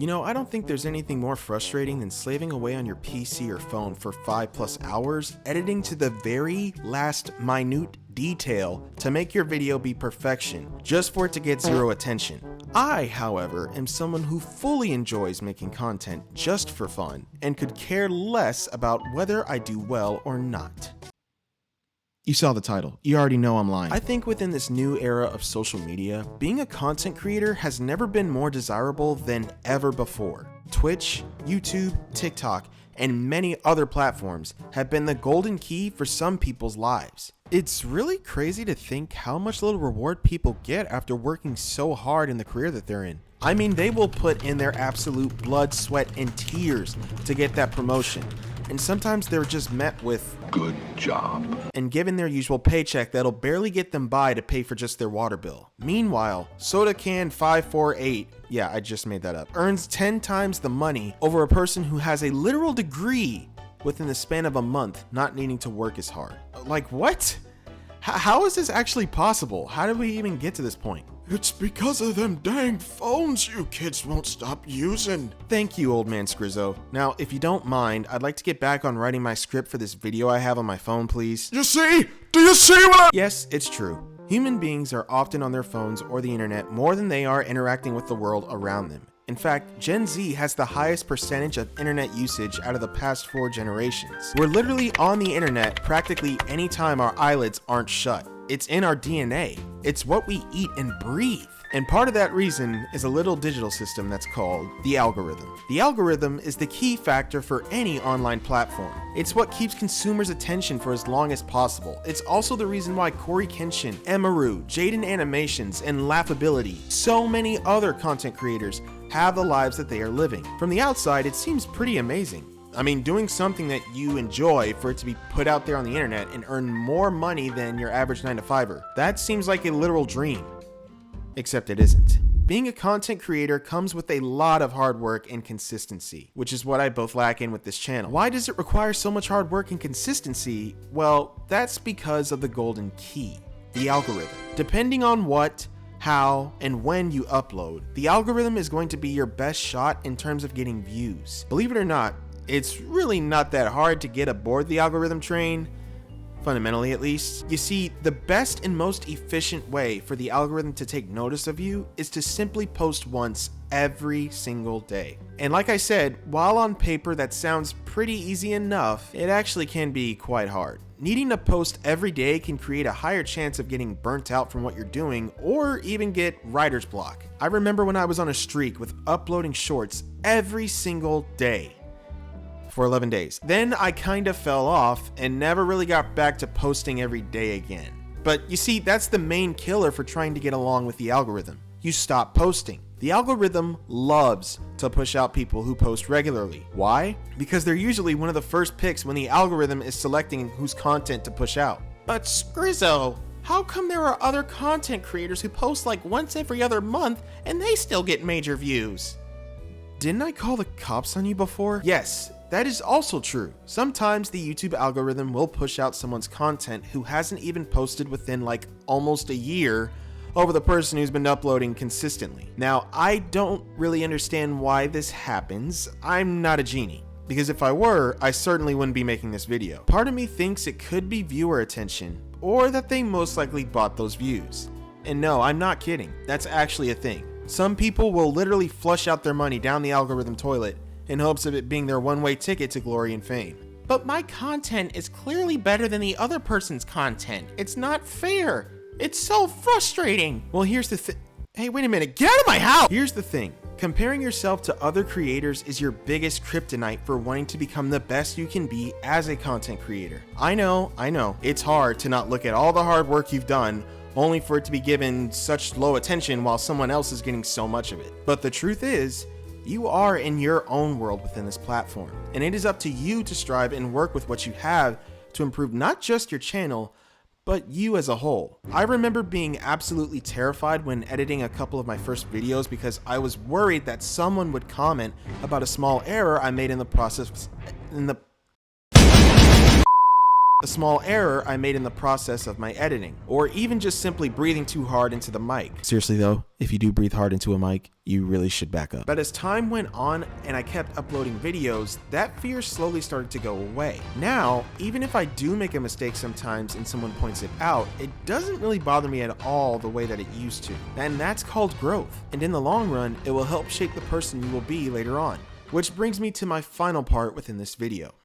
You know, I don't think there's anything more frustrating than slaving away on your PC or phone for 5+ hours, editing to the very last minute detail to make your video be perfection, just for it to get zero attention. I, however, am someone who fully enjoys making content just for fun, and could care less about whether I do well or not. You saw the title. You already know I'm lying. I think within this new era of social media, being a content creator has never been more desirable than ever before. Twitch, YouTube, TikTok, and many other platforms have been the golden key for some people's lives. It's really crazy to think how much little reward people get after working so hard in the career that they're in. I mean, they will put in their absolute blood, sweat, and tears to get that promotion. And sometimes they're just met with "good job" and given their usual paycheck that'll barely get them by to pay for just their water bill. Meanwhile, Soda Can 548, yeah, I just made that up, earns 10 times the money over a person who has a literal degree within the span of a month, not needing to work as hard. Like, what? How is this actually possible? How did we even get to this point? It's because of them dang phones you kids won't stop using. Thank you, old man Scrizzo. Now, if you don't mind, I'd like to get back on writing my script for this video I have on my phone, please. You see? Do you see what I— Yes, it's true. Human beings are often on their phones or the internet more than they are interacting with the world around them. In fact, Gen Z has the highest percentage of internet usage out of the past 4 generations. We're literally on the internet practically any time our eyelids aren't shut. It's in our DNA. It's what we eat and breathe. And part of that reason is a little digital system that's called the algorithm. The algorithm is the key factor for any online platform. It's what keeps consumers' attention for as long as possible. It's also the reason why Cory Kenshin, Emaru, Jaden Animations, and Laughability, so many other content creators, have the lives that they are living. From the outside, it seems pretty amazing. I mean, doing something that you enjoy for it to be put out there on the internet and earn more money than your average 9-to-5er. That seems like a literal dream. Except it isn't. Being a content creator comes with a lot of hard work and consistency, which is what I both lack in with this channel. Why does it require so much hard work and consistency? Well, that's because of the golden key, the algorithm. Depending on what, how, and when you upload, the algorithm is going to be your best shot in terms of getting views. Believe it or not, it's really not that hard to get aboard the algorithm train, fundamentally at least. You see, the best and most efficient way for the algorithm to take notice of you is to simply post once every single day. And like I said, while on paper that sounds pretty easy enough, it actually can be quite hard. Needing to post every day can create a higher chance of getting burnt out from what you're doing or even get writer's block. I remember when I was on a streak with uploading shorts every single day for 11 days. Then I kind of fell off and never really got back to posting every day again. But you see, that's the main killer for trying to get along with the algorithm. You stop posting. The algorithm loves to push out people who post regularly. Why? Because they're usually one of the first picks when the algorithm is selecting whose content to push out. But Scrizzo, how come there are other content creators who post like once every other month and they still get major views? Didn't I call the cops on you before? Yes, that is also true. Sometimes the YouTube algorithm will push out someone's content who hasn't even posted within like almost a year over the person who's been uploading consistently. Now, I don't really understand why this happens. I'm not a genie, because if I were, I certainly wouldn't be making this video. Part of me thinks it could be viewer attention, or that they most likely bought those views. And no, I'm not kidding. That's actually a thing. Some people will literally flush out their money down the algorithm toilet in hopes of it being their one-way ticket to glory and fame. But my content is clearly better than the other person's content. It's not fair. It's so frustrating. Well, here's the thing. Hey, wait a minute. Get out of my house! Here's the thing. Comparing yourself to other creators is your biggest kryptonite for wanting to become the best you can be as a content creator. I know. It's hard to not look at all the hard work you've done only for it to be given such low attention while someone else is getting so much of it. But the truth is, you are in your own world within this platform, and it is up to you to strive and work with what you have to improve not just your channel, but you as a whole. I remember being absolutely terrified when editing a couple of my first videos because I was worried that someone would comment about a small error I made in the process. a small error I made in the process of my editing, or even just simply breathing too hard into the mic. Seriously though, if you do breathe hard into a mic, you really should back up. But as time went on and I kept uploading videos, that fear slowly started to go away. Now, even if I do make a mistake sometimes and someone points it out, it doesn't really bother me at all the way that it used to. And that's called growth. And in the long run, it will help shape the person you will be later on. Which brings me to my final part within this video.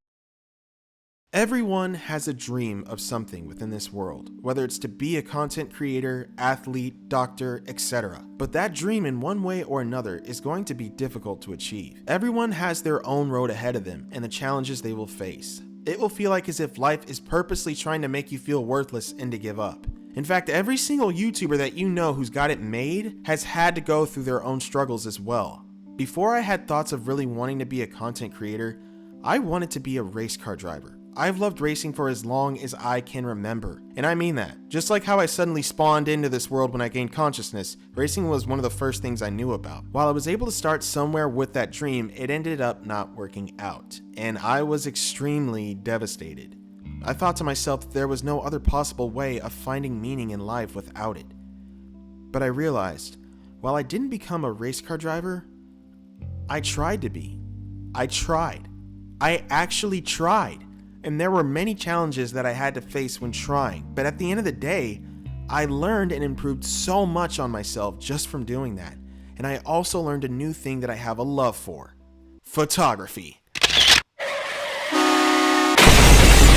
Everyone has a dream of something within this world, whether it's to be a content creator, athlete, doctor, etc. But that dream in one way or another is going to be difficult to achieve. Everyone has their own road ahead of them and the challenges they will face. It will feel like as if life is purposely trying to make you feel worthless and to give up. In fact, every single YouTuber that you know who's got it made has had to go through their own struggles as well. Before I had thoughts of really wanting to be a content creator, I wanted to be a race car driver. I've loved racing for as long as I can remember, and I mean that. Just like how I suddenly spawned into this world when I gained consciousness, racing was one of the first things I knew about. While I was able to start somewhere with that dream, it ended up not working out, and I was extremely devastated. I thought to myself that there was no other possible way of finding meaning in life without it. But I realized, while I didn't become a race car driver, I tried to be. I tried. I actually tried. And there were many challenges that I had to face when trying, but at the end of the day, I learned and improved so much on myself just from doing that. And I also learned a new thing that I have a love for: photography.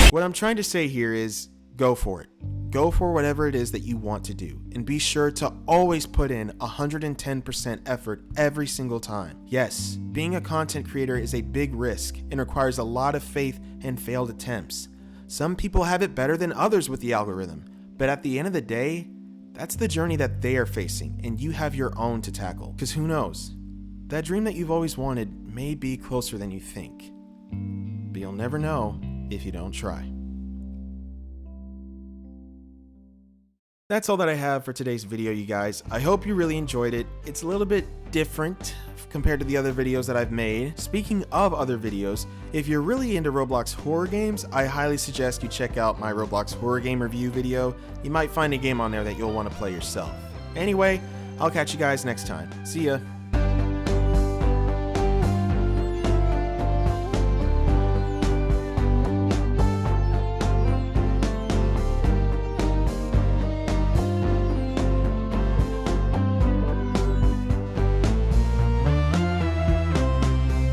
What I'm trying to say here is, go for it. Go for whatever it is that you want to do, and be sure to always put in 110% effort every single time. Yes, being a content creator is a big risk and requires a lot of faith and failed attempts. Some people have it better than others with the algorithm, but at the end of the day, that's the journey that they are facing, and you have your own to tackle. Because who knows? That dream that you've always wanted may be closer than you think. But you'll never know if you don't try. That's all that I have for today's video, you guys. I hope you really enjoyed it. It's a little bit different compared to the other videos that I've made. Speaking of other videos, if you're really into Roblox horror games, I highly suggest you check out my Roblox horror game review video. You might find a game on there that you'll want to play yourself. Anyway, I'll catch you guys next time. See ya.